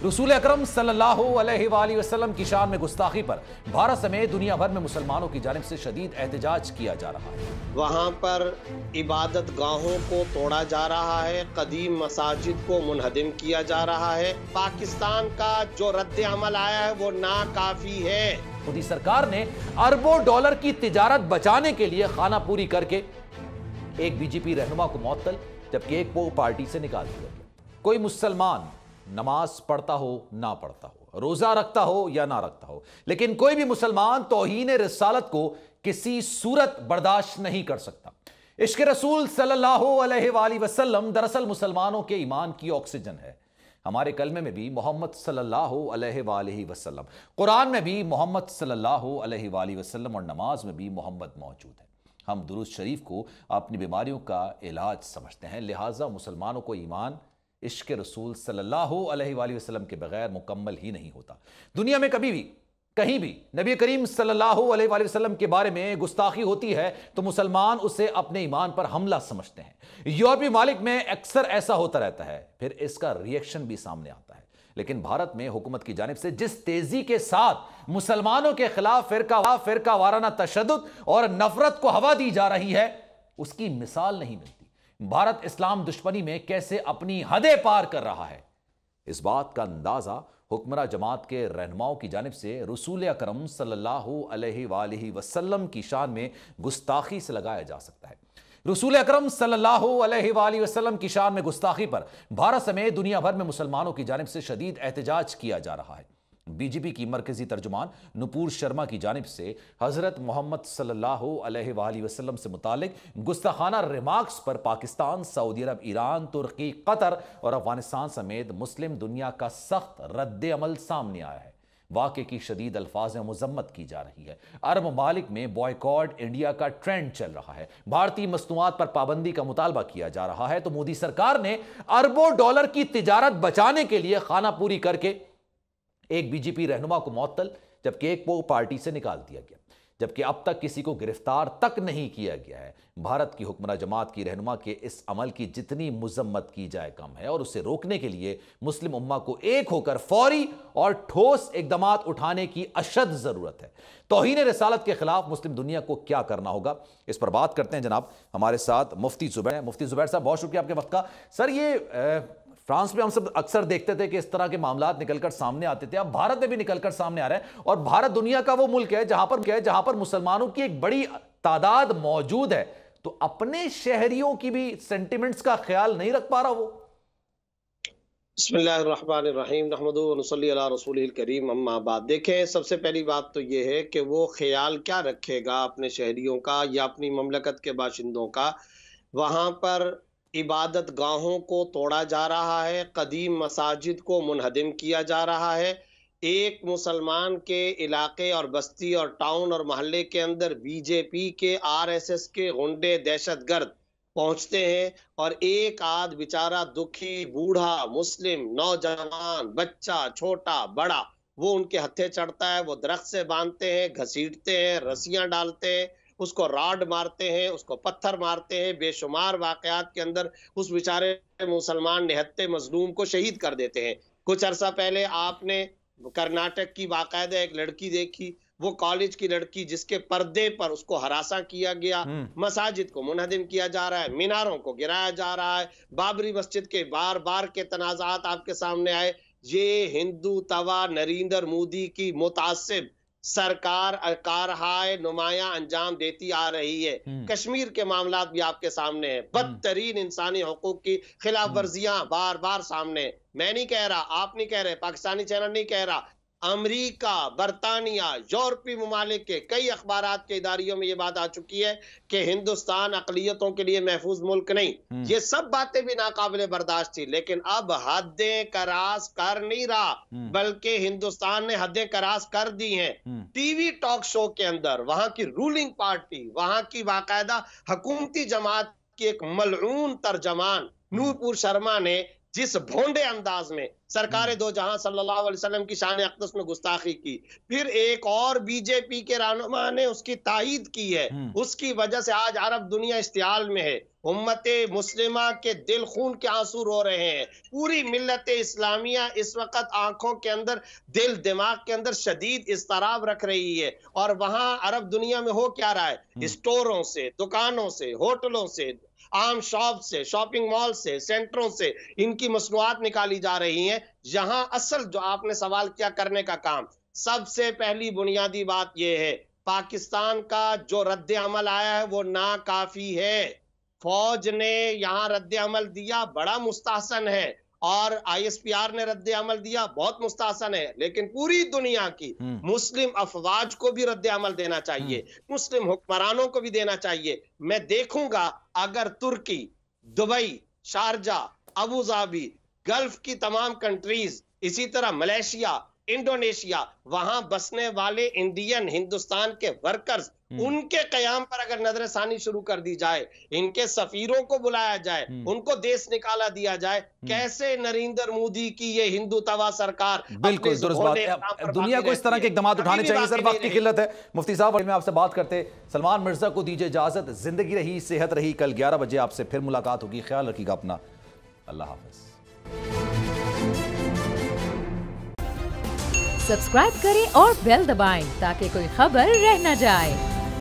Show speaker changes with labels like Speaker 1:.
Speaker 1: रसूल अकरम सल्लल्लाहु अलैहि वसल्लम की शान में गुस्ताखी पर भारत समेत दुनिया भर में मुसलमानों की जानिब से शदीद एहतजाज किया जा रहा है।
Speaker 2: वहाँ पर इबादत गाहों को तोड़ा जा रहा है, कदीम मसाजिद को मुनहदिम किया जा रहा है। पाकिस्तान का जो रद्द अमल आया है वो नाकाफी है।
Speaker 1: मोदी सरकार ने अरबों डॉलर की तिजारत बचाने के लिए खाना पूरी करके एक बीजेपी रहनुमा को मुअत्तल जबकि एक को पार्टी से निकाल दिया गया। कोई मुसलमान नमाज पढ़ता हो ना पढ़ता हो, रोजा रखता हो या ना रखता हो, लेकिन कोई भी मुसलमान तौहीन रिसालत को किसी सूरत बर्दाश्त नहीं कर सकता। इश्क रसूल सल्लल्लाहु अलैहि वसल्लम दरअसल मुसलमानों के ईमान की ऑक्सीजन है। हमारे कलमे में भी मोहम्मद सल्लल्लाहु अलैहि वसल्लम, कुरान में भी मोहम्मद सल्लल्लाहु अलैहि वसल्लम और नमाज में भी मोहम्मद मौजूद है। हम दुरूद शरीफ को अपनी बीमारियों का इलाज समझते हैं, लिहाजा मुसलमानों को ईमान इश्क रसूल सल्लल्लाहु अलैहि वसल्लम के बगैर मुकम्मल ही नहीं होता। दुनिया में कभी भी कहीं भी नबी करीम सल्लल्लाहु अलैहि वसल्लम के बारे में गुस्ताखी होती है तो मुसलमान उसे अपने ईमान पर हमला समझते हैं। यूरोपीय मालिक में अक्सर ऐसा होता रहता है, फिर इसका रिएक्शन भी सामने आता है। लेकिन भारत में हुकूमत की जानिब से जिस तेजी के साथ मुसलमानों के खिलाफ फिरका वाराना तशद्दुद और नफरत को हवा दी जा रही है, उसकी मिसाल नहीं मिलती। भारत इस्लाम दुश्मनी में कैसे अपनी हदें पार कर रहा है, इस बात का अंदाजा हुक्मरां जमात के रहनुमाओं की जानिब से रसूल अकरम सल्लल्लाहु अलैहि वसल्लम की शान में गुस्ताखी से लगाया जा सकता है। रसूल अकरम सल्लल्लाहु अलैहि वसल्लम की शान में गुस्ताखी पर भारत समेत दुनिया भर में मुसलमानों की जानिब से शदीद एहतजाज किया जा रहा है। बीजेपी की मरकजी तर्जुमान नुपुर शर्मा की जानिब से हजरत मोहम्मद सल्लल्लाहु अलैहि वसल्लम से मुतालिक गुस्ताखाना रिमार्क्स पर पाकिस्तान, सऊदी अरब, ईरान, तुर्की, कतर और अफगानिस्तान समेत मुस्लिम दुनिया का सख्त रद्द अमल सामने आया है। वाक़े की शदीद अल्फाज में मजम्मत की जा रही है। अरब ममालिक में बॉयकॉट इंडिया का ट्रेंड चल रहा है। भारतीय मसनूआत पर पाबंदी का मुतालबा किया जा रहा है तो मोदी सरकार ने अरबों डॉलर की तिजारत बचाने के लिए खाना पूरी करके एक बीजेपी रहनुमा को मुअत्तल जबकि एक को पार्टी से निकाल दिया गया, जबकि अब तक किसी को गिरफ्तार तक नहीं किया गया है। भारत की हुक्मरां जमात की रहनुमा के इस अमल की जितनी मुजम्मत की जाए कम है और उसे रोकने के लिए मुस्लिम उम्मा को एक होकर फौरी और ठोस इकदामात उठाने की अशद जरूरत है। तौहीन रिसालत के खिलाफ मुस्लिम दुनिया को क्या करना होगा, इस पर बात करते हैं। जनाब हमारे साथ मुफ्ती जुबैर। मुफ्ती जुबैर साहब, बहुत शुक्रिया आपके वक्त का। सर, ये फ्रांस में हम सब अक्सर देखते थे कि इस तरह के मामलात निकलकर सामने आते थे, अब भारत में भी निकलकर सामने आ रहे हैं और भारत दुनिया का वो मुल्क है जहां पर मुसलमानों की एक बड़ी तादाद मौजूद है, तो अपने शहरियों की भी सेंटिमेंट्स का ख्याल नहीं रख पा रहा वो।
Speaker 2: बिस्मिल्लाहिर्रहमानिर्रहीम, नहमदु व नुसल्ली अला रसूलिल करीम, अम्मा बाद। देखें, सबसे पहली बात तो ये है कि वो ख्याल क्या रखेगा अपने शहरियों का या अपनी ममलकत के बाशिंदों का। वहाँ पर इबादत गाहों को तोड़ा जा रहा है, कदीम मसाजिद को मुनहदिम किया जा रहा है। एक मुसलमान के इलाके और बस्ती और टाउन और मोहल्ले के अंदर बीजेपी के, आरएसएस के गुंडे, दहशतगर्द पहुंचते हैं और एक आध बेचारा दुखी बूढ़ा मुस्लिम नौजवान, बच्चा, छोटा बड़ा, वो उनके हत्थे चढ़ता है। वो दरख्त से बांधते हैं, घसीटते हैं, रस्सियां डालते हैं, उसको राड मारते हैं, उसको पत्थर मारते हैं। बेशुमार वाकयात के अंदर उस बेचारे मुसलमान निहत्ते मजलूम को शहीद कर देते हैं। कुछ अरसा पहले आपने कर्नाटक की बाकायदा एक लड़की देखी, वो कॉलेज की लड़की जिसके पर्दे पर उसको हरासा किया गया। मसाजिद को मुनहदिम किया जा रहा है, मीनारों को गिराया जा रहा है, बाबरी मस्जिद के बार बार के तनाज़ात आपके सामने आए। ये हिंदू तवा नरेंद्र मोदी की मुतासिब सरकार कारहाय नुमाया अंजाम देती आ रही है। कश्मीर के मामलात भी आपके सामने है, बदतरीन इंसानी हकूक की खिलाफ वर्जियां बार बार सामने। मैं नहीं कह रहा, आप नहीं कह रहे, पाकिस्तानी चैनल नहीं कह रहा, अमेरिका, बरतानिया, यूरोपीय ममालिक के कई अखबारात के इदारियों में ये बात आ चुकी है कि हिंदुस्तान अकलियतों के लिए महफूज मुल्क नहीं। ये सब बातें भी नाकाबिले बर्दाश्त थी, लेकिन अब हदें करास कर नहीं रहा, बल्कि हिंदुस्तान ने हदें करास कर दी हैं। टीवी टॉक शो के अंदर वहां की रूलिंग पार्टी, वहां की बाकायदा हुकूमती जमात की एक मलऊन तर्जमान नूपुर शर्मा ने जिस भोंडे अंदाज में सरकार दो जहां सल्लल्लाहु अलैहि वसल्लम की शान अक़दस में गुस्ताखी की, फिर एक और बीजेपी के रहनुमा ने उसकी तायीद की है, उसकी वजह से आज अरब दुनिया इस्तियाल में है। उम्मते मुस्लिमा के दिल खून के आंसू रो रहे हैं। पूरी मिल्लत इस्लामिया इस वक्त आंखों के अंदर, दिल दिमाग के अंदर शदीद इस्तराब रख रही है। और वहां अरब दुनिया में हो क्या रहा है, स्टोरों से, दुकानों से, होटलों से, आम शॉप से, शॉपिंग मॉल से, सेंटरों से इनकी मसनूआत निकाली जा रही हैं। यहां असल जो आपने सवाल किया करने का काम, सबसे पहली बुनियादी बात यह है, पाकिस्तान का जो रद्द अमल आया है वो नाकाफी है। फौज ने यहां रद्द अमल दिया, बड़ा मुस्तहसन है, और ISPR ने रद्द अमल दिया, बहुत मुस्तहसन है, लेकिन पूरी दुनिया की मुस्लिम अफवाज को भी रद्द अमल देना चाहिए, मुस्लिम हुक्मरानों को भी देना चाहिए। मैं देखूंगा अगर तुर्की, Dubai, Sharjah, Abu Dhabi, Gulf की तमाम कंट्रीज, इसी तरह मलेशिया, इंडोनेशिया, वहां बसने वाले इंडियन, हिंदुस्तान के वर्कर्स, उनके कयाम पर अगर नजरसानी शुरू कर दी जाए, इनके सफीरों को बुलाया जाए, उनको देश निकाला दिया जाए, कैसे नरेंद्र मोदी की ये हिंदू तवा सरकार,
Speaker 1: बिल्कुल दुरुस्त बात है, दुनिया को इस तरह के इकदाम उठाने चाहिए। सर वक्त की किल्लत है, मुफ्ती साहब मैं आपसे बात करते, सलमान मिर्जा को दीजिए इजाजत। जिंदगी रही, सेहत रही, कल 11 बजे आपसे फिर मुलाकात होगी। ख्याल रखिएगा अपना, अल्लाह हाफिज।
Speaker 3: सब्सक्राइब करें और बेल दबाएं ताकि कोई खबर रह न जाए।